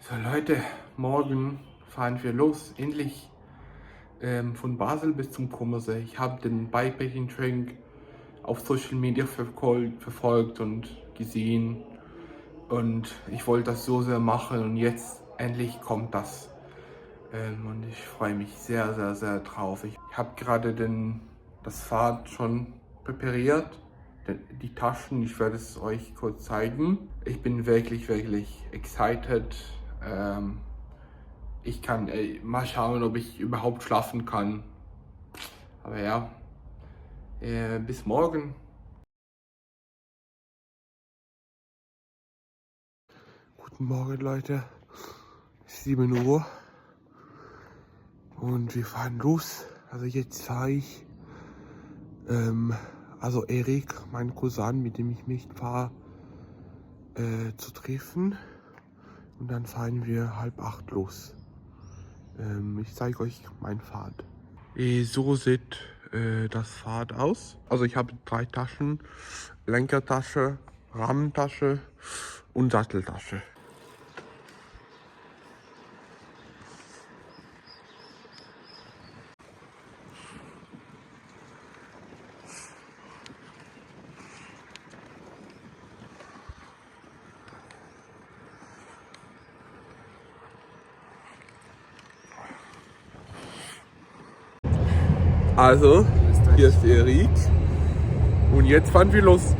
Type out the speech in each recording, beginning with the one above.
So Leute, morgen fahren wir los, endlich von Basel bis zum Kummersee. Ich habe den Bikepacking Trail auf Social Media verfolgt und gesehen und ich wollte das so sehr machen und jetzt endlich kommt das. Und ich freue mich sehr, sehr, sehr drauf. Ich habe gerade das Fahrrad schon präpariert, die Taschen, ich werde es euch kurz zeigen. Ich bin wirklich, wirklich excited. Ich kann mal schauen, ob ich überhaupt schlafen kann. Aber ja, bis morgen. Guten Morgen Leute, 7 Uhr und wir fahren los. Also jetzt fahre ich, also Erik, mein Cousin, mit dem ich mich fahre, zu treffen. Und dann fahren wir 7:30 los. Ich zeige euch mein Fahrrad. So sieht das Fahrrad aus. Also ich habe 3 Taschen, Lenkertasche, Rahmentasche und Satteltasche. Also, hier ist Erik und jetzt fahren wir los.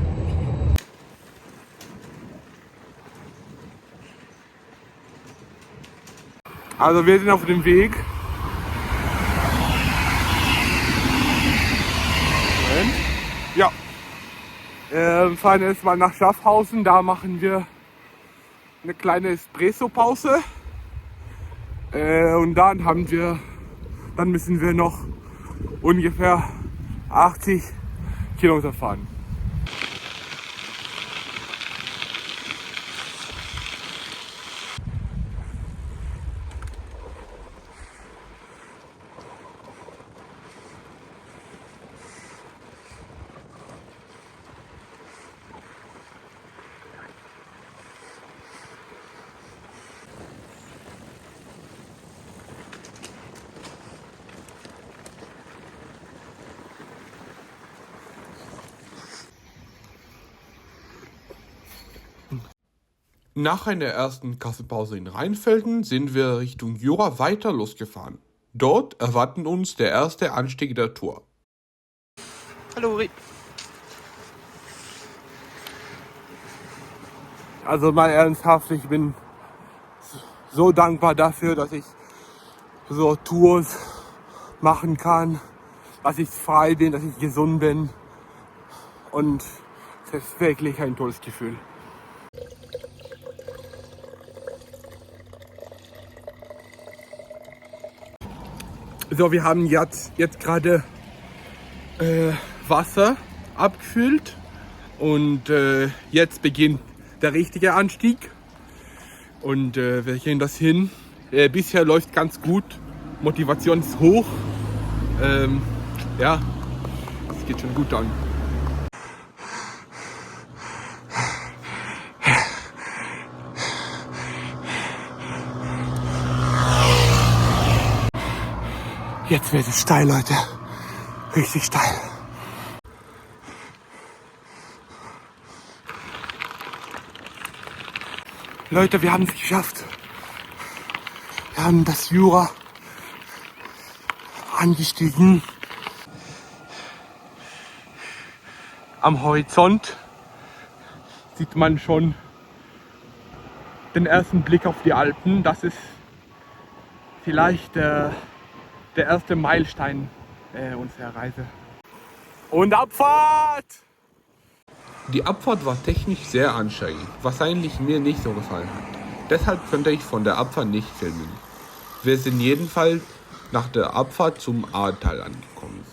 Also wir sind auf dem Weg. Ja. Fahren jetzt mal nach Schaffhausen, da machen wir eine kleine Espresso-Pause. Und dann müssen wir noch ungefähr 80 Kilometer fahren. Nach einer ersten Kaffeepause in Rheinfelden sind wir Richtung Jura weiter losgefahren. Dort erwarten uns der erste Anstieg der Tour. Hallo Uri. Also mal ernsthaft, ich bin so dankbar dafür, dass ich so Tours machen kann, dass ich frei bin, dass ich gesund bin. Und es ist wirklich ein tolles Gefühl. So, wir haben jetzt gerade Wasser abgefüllt und jetzt beginnt der richtige Anstieg und wir gehen das hin. Bisher läuft ganz gut, Motivation ist hoch. Ja, es geht schon gut an. Jetzt wird es steil, Leute. Richtig steil. Leute, wir haben es geschafft. Wir haben das Jura angestiegen. Am Horizont sieht man schon den ersten Blick auf die Alpen. Das ist vielleicht der erste Meilenstein unserer Reise. Und Abfahrt! Die Abfahrt war technisch sehr anstrengend, was eigentlich mir nicht so gefallen hat. Deshalb könnte ich von der Abfahrt nicht filmen. Wir sind jedenfalls nach der Abfahrt zum Ahrtal angekommen.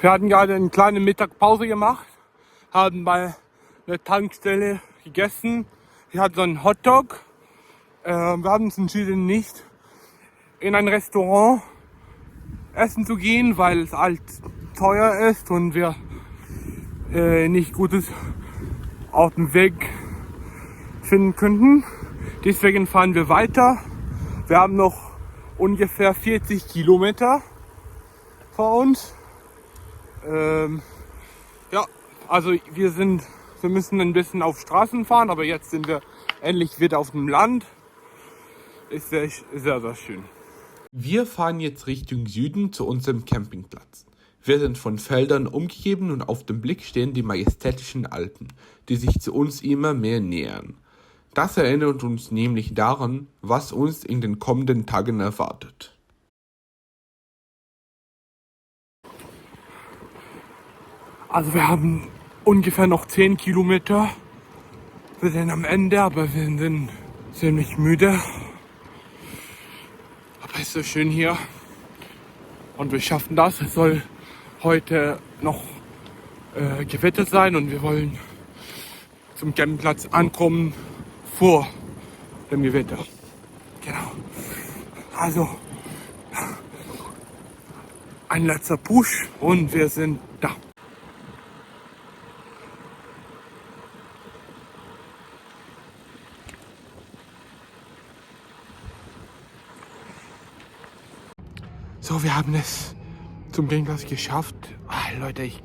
Wir hatten gerade eine kleine Mittagspause gemacht, haben bei einer Tankstelle gegessen, Ich hatte so einen Hotdog. Wir haben uns entschieden, nicht in ein Restaurant essen zu gehen, weil es halt teuer ist und wir nicht Gutes auf dem Weg finden könnten. Deswegen fahren wir weiter. Wir haben noch ungefähr 40 Kilometer vor uns. Ja, also wir müssen ein bisschen auf Straßen fahren, aber jetzt sind wir endlich wieder auf dem Land. Ist sehr, sehr, sehr schön. Wir fahren jetzt Richtung Süden zu unserem Campingplatz. Wir sind von Feldern umgeben und auf dem Blick stehen die majestätischen Alpen, die sich zu uns immer mehr nähern. Das erinnert uns nämlich daran, was uns in den kommenden Tagen erwartet. Also wir haben ungefähr noch 10 Kilometer. Wir sind am Ende, aber wir sind ziemlich müde. Aber es ist so schön hier. Und wir schaffen das. Es soll heute noch Gewitter sein und wir wollen zum Campingplatz ankommen vor dem Gewitter. Genau. Also ein letzter Push und wir sind da. So, wir haben es zum Campingplatz geschafft. Leute, ich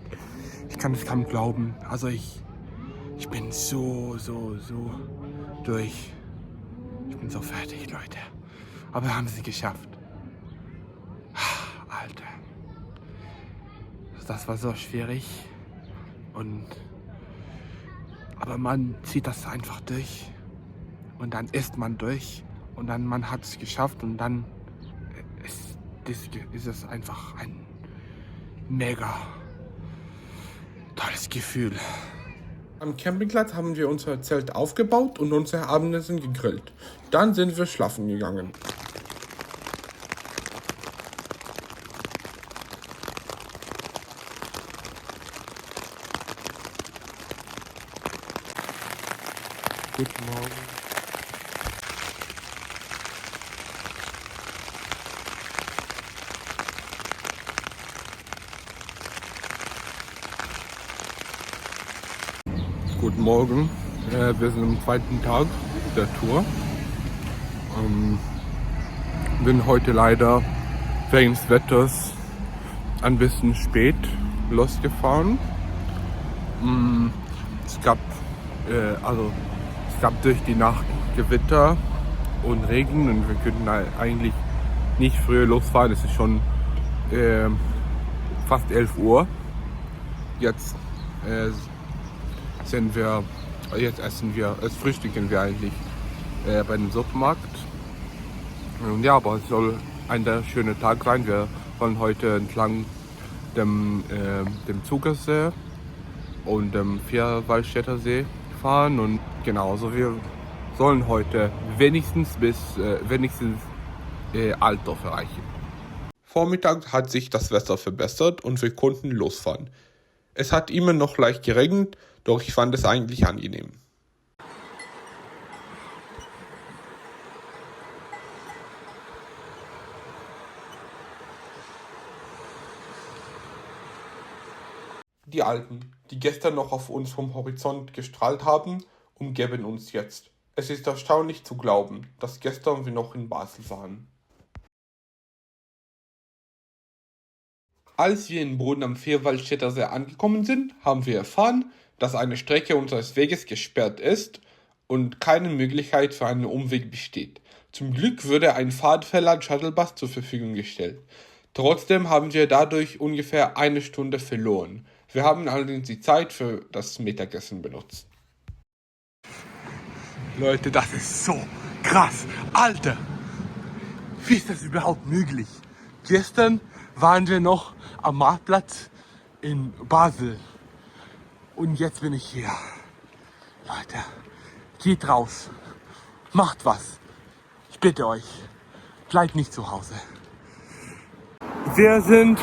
kann es kaum glauben. Also ich bin so durch. Ich bin so fertig, Leute. Aber wir haben es geschafft. Alter. Das war so schwierig. Aber man zieht das einfach durch. Und dann ist man durch. Und dann man hat es geschafft. Und dann ist es einfach ein mega tolles Gefühl. Am Campingplatz haben wir unser Zelt aufgebaut und unsere Abendessen gegrillt. Dann sind wir schlafen gegangen. Guten Morgen. Guten Morgen, wir sind am zweiten Tag der Tour. Bin heute leider wegen des Wetters ein bisschen spät losgefahren. Es gab durch die Nacht Gewitter und Regen und wir könnten eigentlich nicht früher losfahren. Es ist schon fast 11 Uhr. Jetzt frühstücken wir eigentlich bei dem Supermarkt. Ja, aber es soll ein sehr schöner Tag sein. Wir wollen heute entlang dem Zugersee und dem Vierwaldstätter See fahren und genauso wir sollen heute wenigstens Altdorf erreichen. Vormittag hat sich das Wetter verbessert und wir konnten losfahren. Es hat immer noch leicht geregnet, doch ich fand es eigentlich angenehm. Die Alpen, die gestern noch auf uns vom Horizont gestrahlt haben, umgeben uns jetzt. Es ist erstaunlich zu glauben, dass gestern wir noch in Basel waren. Als wir in Brunn am Vierwaldstätter See angekommen sind, haben wir erfahren, dass eine Strecke unseres Weges gesperrt ist und keine Möglichkeit für einen Umweg besteht. Zum Glück wurde ein Fahrradfahrrad-Shuttlebus zur Verfügung gestellt. Trotzdem haben wir dadurch ungefähr eine Stunde verloren. Wir haben allerdings die Zeit für das Mittagessen benutzt. Leute, das ist so krass. Alter, wie ist das überhaupt möglich? Gestern waren wir noch am Marktplatz in Basel. Und jetzt bin ich hier. Leute, geht raus. Macht was. Ich bitte euch. Bleibt nicht zu Hause. Wir sind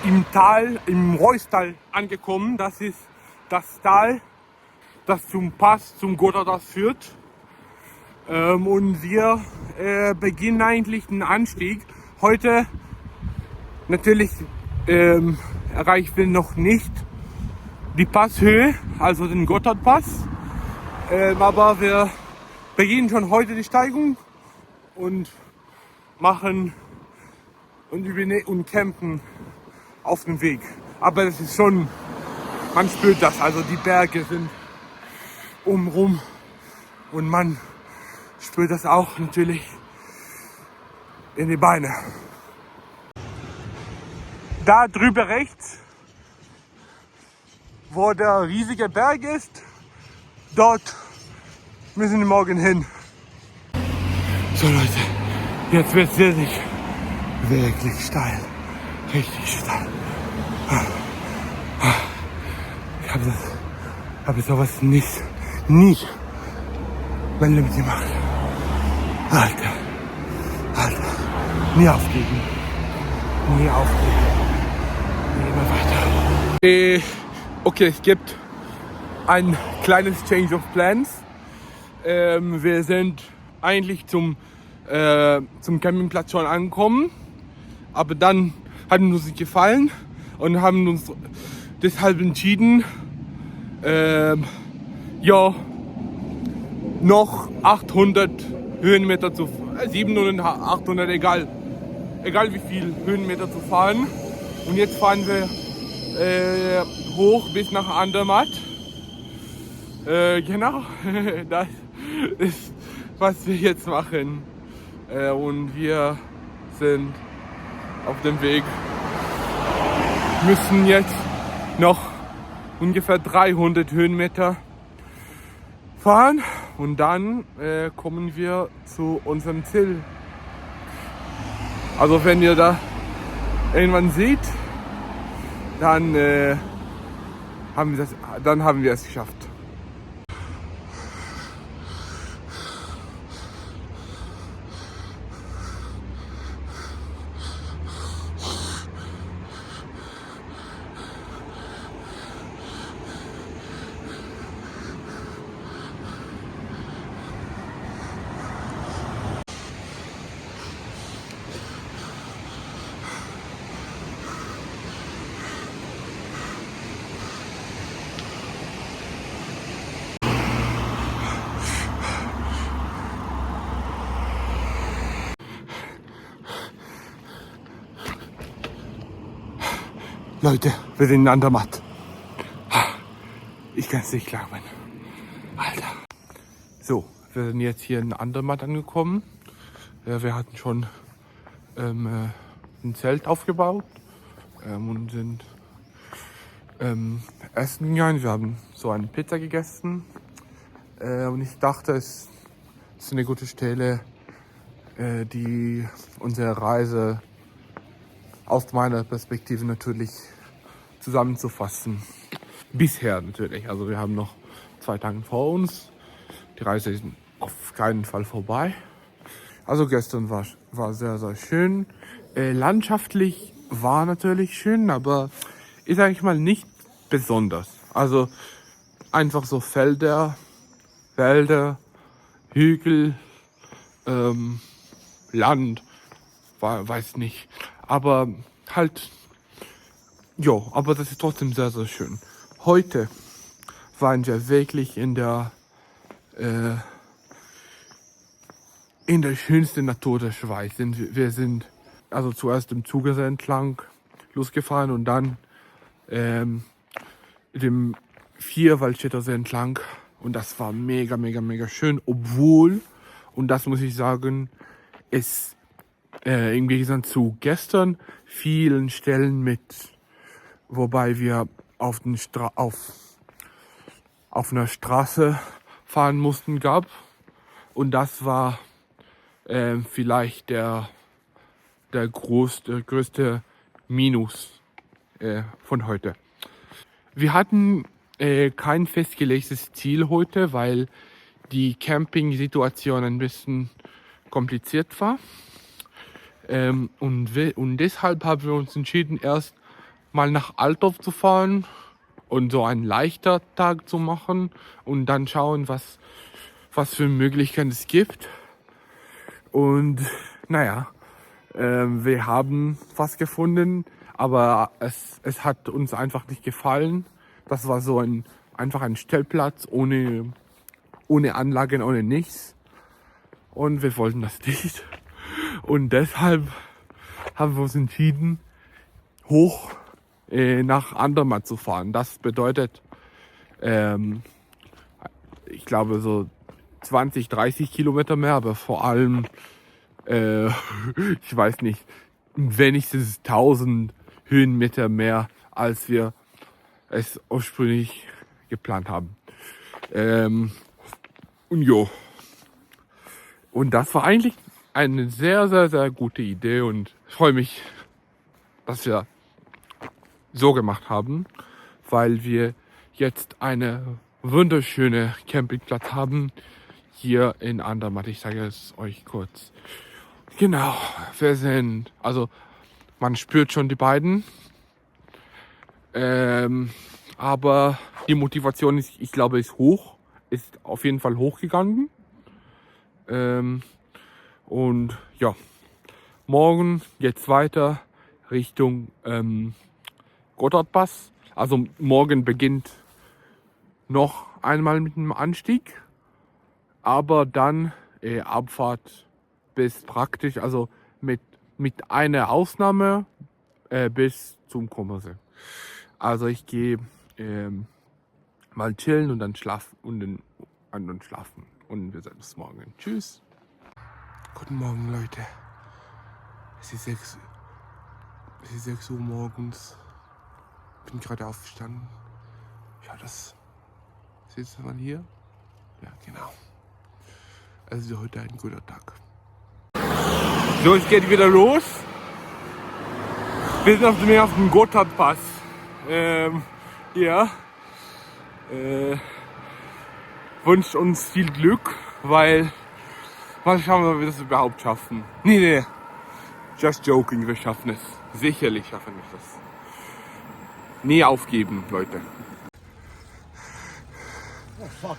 im Tal, im Reustal angekommen. Das ist das Tal, das zum Pass, zum Gotthard führt. Und wir beginnen eigentlich den Anstieg. Heute natürlich erreichen wir noch nicht die Passhöhe, also den Gotthardpass. Aber wir beginnen schon heute die Steigung und machen und campen auf dem Weg. Aber es ist schon, man spürt das, also die Berge sind umrum und man spürt das auch natürlich in die Beine. Da drüber rechts, wo der riesige Berg ist, dort müssen wir morgen hin. So Leute, jetzt wird es wirklich steil. Richtig steil. Ich habe sowas nie mein Leben gemacht. Alter. Nie aufgeben. Nie immer weiter. Okay, es gibt ein kleines Change of Plans. Wir sind eigentlich zum Campingplatz schon angekommen, aber dann hat uns nicht gefallen und haben uns deshalb entschieden, noch 800 Höhenmeter 700, 800, egal wie viel Höhenmeter zu fahren. Und jetzt fahren wir hoch bis nach Andermatt. Genau, das ist, was wir jetzt machen. Und wir sind auf dem Weg, müssen jetzt noch ungefähr 300 Höhenmeter fahren und dann kommen wir zu unserem Ziel. Also wenn ihr da irgendwann seht, dann haben wir es geschafft. Leute, wir sind in Andermatt. Ich kann es nicht glauben. Alter. So, wir sind jetzt hier in Andermatt angekommen. Wir hatten schon ein Zelt aufgebaut und sind essen gegangen. Wir haben so eine Pizza gegessen. Und ich dachte, es ist eine gute Stelle, die unsere Reise aus meiner Perspektive natürlich zusammenzufassen. Bisher natürlich. Also wir haben noch 2 Tage vor uns. Die Reise ist auf keinen Fall vorbei. Also gestern war sehr, sehr schön. Landschaftlich war natürlich schön, aber ist eigentlich mal nicht besonders. Also einfach so Felder, Wälder, Hügel, Land, weiß nicht. Aber halt, aber das ist trotzdem sehr, sehr schön. Heute waren wir wirklich in der schönsten Natur der Schweiz. Wir sind also zuerst im Zugersee entlang losgefahren und dann dem Vierwaldstättersee entlang. Und das war mega, mega, mega schön. Obwohl, und das muss ich sagen, es im Gegensatz zu gestern vielen Stellen wobei wir auf einer Straße fahren mussten, gab. Und das war vielleicht der größte Minus von heute. Wir hatten kein festgelegtes Ziel heute, weil die Camping-Situation ein bisschen kompliziert war. Und deshalb haben wir uns entschieden, erst mal nach Altdorf zu fahren und so ein leichter Tag zu machen und dann schauen, was für Möglichkeiten es gibt. Und naja, wir haben was gefunden, aber es hat uns einfach nicht gefallen. Das war so einfach ein Stellplatz ohne Anlagen, ohne nichts. Und wir wollten das nicht. Und deshalb haben wir uns entschieden, hoch nach Andermatt zu fahren. Das bedeutet, ich glaube so 20, 30 Kilometer mehr, aber vor allem, ich weiß nicht, wenigstens 1000 Höhenmeter mehr, als wir es ursprünglich geplant haben. Und das war eigentlich eine sehr, sehr, sehr gute Idee und ich freue mich, dass wir so gemacht haben, weil wir jetzt eine wunderschöne Campingplatz haben hier in Andermatt. Ich sage es euch kurz. Genau, also man spürt schon die beiden, aber die Motivation ist, ich glaube, ist auf jeden Fall hochgegangen. Und ja, morgen geht's weiter Richtung Gotthardpass. Also morgen beginnt noch einmal mit einem Anstieg, aber dann Abfahrt bis praktisch, also mit einer Ausnahme bis zum Kummersee. Also ich gehe mal chillen und dann schlafen und schlafen. Und wir sehen uns morgen. Tschüss. Guten Morgen, Leute. Es ist 6 Uhr morgens. Bin gerade aufgestanden. Ja, seht ihr mal hier? Ja, genau. Also heute ein guter Tag. So, es geht wieder los. Wir sind auf dem Gotthardpass. Ja. Wünscht uns viel Glück, weil mal schauen, ob wir das überhaupt schaffen. Nee. Just joking, wir schaffen es. Sicherlich schaffen wir das. Nie aufgeben, Leute. Oh fuck.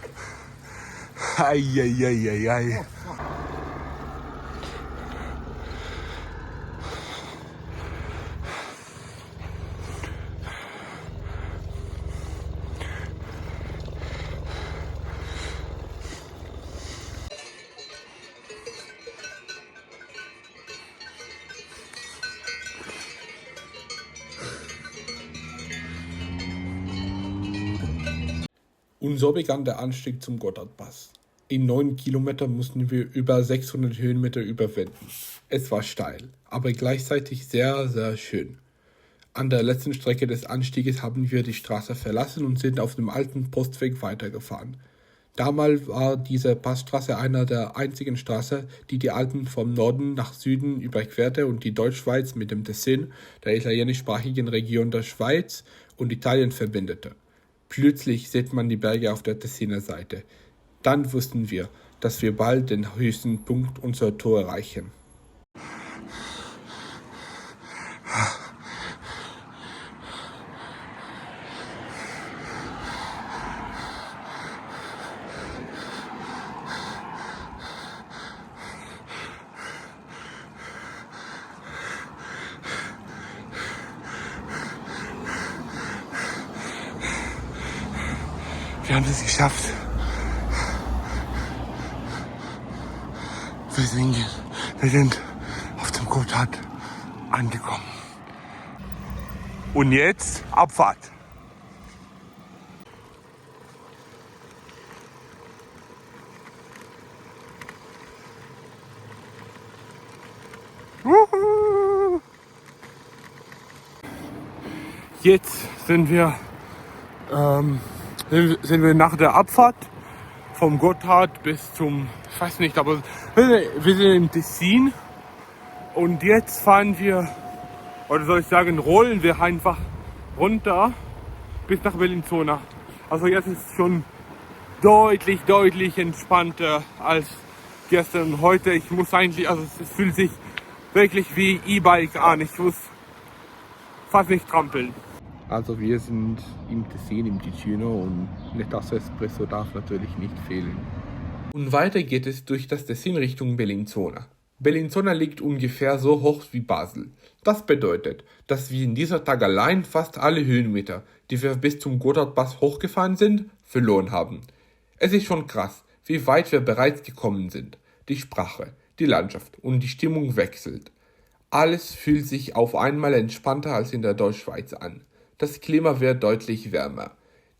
Eieieiei. Oh, fuck. Und so begann der Anstieg zum Gotthardpass. In 9 Kilometern mussten wir über 600 Höhenmeter überwinden. Es war steil, aber gleichzeitig sehr, sehr schön. An der letzten Strecke des Anstieges haben wir die Straße verlassen und sind auf dem alten Postweg weitergefahren. Damals war diese Passstraße einer der einzigen Straßen, die die Alpen vom Norden nach Süden überquerte und die Deutschschweiz mit dem Tessin, der italienischsprachigen Region der Schweiz, und Italien verbindete. Plötzlich sieht man die Berge auf der Tessiner Seite. Dann wussten wir, dass wir bald den höchsten Punkt unserer Tour erreichen. Wir haben es geschafft. Wir sind auf dem Gotthard angekommen. Und jetzt Abfahrt. Wuhu. Jetzt sind wir nach der Abfahrt vom Gotthard bis zum, ich weiß nicht, aber wir sind im Tessin und jetzt fahren wir, oder soll ich sagen, rollen wir einfach runter bis nach Bellinzona. Also jetzt ist es schon deutlich entspannter als gestern und heute. Ich muss eigentlich, also es fühlt sich wirklich wie E-Bike an. Ich muss fast nicht trampeln. Also wir sind im Tessin, im Ticino und Netasso Espresso darf natürlich nicht fehlen. Und weiter geht es durch das Tessin Richtung Bellinzona. Bellinzona liegt ungefähr so hoch wie Basel. Das bedeutet, dass wir in dieser Tag allein fast alle Höhenmeter, die wir bis zum Gotthardpass hochgefahren sind, verloren haben. Es ist schon krass, wie weit wir bereits gekommen sind. Die Sprache, die Landschaft und die Stimmung wechselt. Alles fühlt sich auf einmal entspannter als in der Deutschschweiz an. Das Klima wird deutlich wärmer.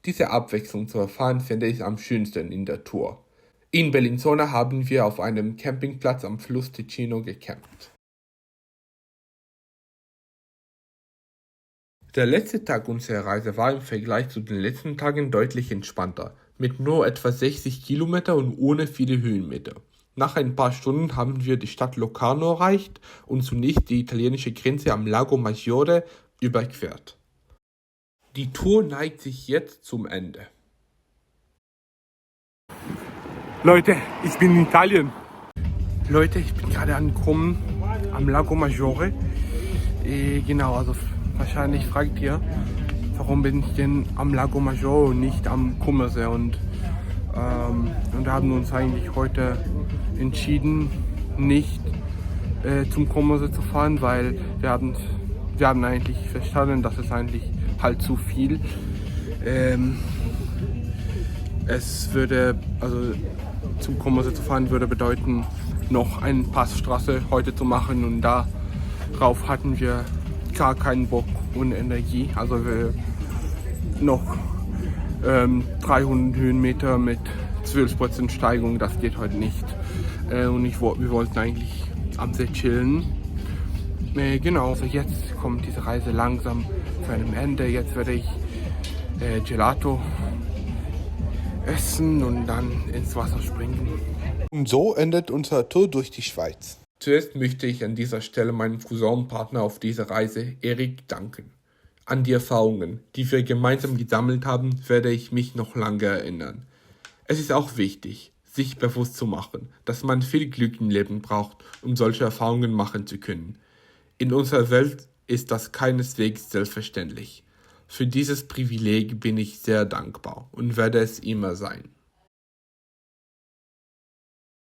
Diese Abwechslung zu erfahren finde ich am schönsten in der Tour. In Bellinzona haben wir auf einem Campingplatz am Fluss Ticino gecampt. Der letzte Tag unserer Reise war im Vergleich zu den letzten Tagen deutlich entspannter, mit nur etwa 60 Kilometer und ohne viele Höhenmeter. Nach ein paar Stunden haben wir die Stadt Locarno erreicht und zunächst die italienische Grenze am Lago Maggiore überquert. Die Tour neigt sich jetzt zum Ende. Leute, ich bin in Italien. Leute, ich bin gerade angekommen am Lago Maggiore. Genau, also wahrscheinlich fragt ihr, warum bin ich denn am Lago Maggiore und nicht am Kummersee? Und wir haben uns eigentlich heute entschieden, nicht zum Kummersee zu fahren, weil wir haben eigentlich verstanden, dass es eigentlich halt zu viel. Es würde, also zum Kummersee zu fahren, würde bedeuten, noch eine Passstraße heute zu machen und darauf hatten wir gar keinen Bock und Energie. Also wir noch 300 Höhenmeter mit 12% Steigung, das geht heute nicht. Und wir wollten eigentlich am See chillen. Genau, also jetzt kommt diese Reise langsam zu einem Ende. Jetzt werde ich Gelato essen und dann ins Wasser springen. Und so endet unsere Tour durch die Schweiz. Zuerst möchte ich an dieser Stelle meinem Cousin und Partner auf dieser Reise, Erik, danken. An die Erfahrungen, die wir gemeinsam gesammelt haben, werde ich mich noch lange erinnern. Es ist auch wichtig, sich bewusst zu machen, dass man viel Glück im Leben braucht, um solche Erfahrungen machen zu können. In unserer Welt ist das keineswegs selbstverständlich. Für dieses Privileg bin ich sehr dankbar und werde es immer sein.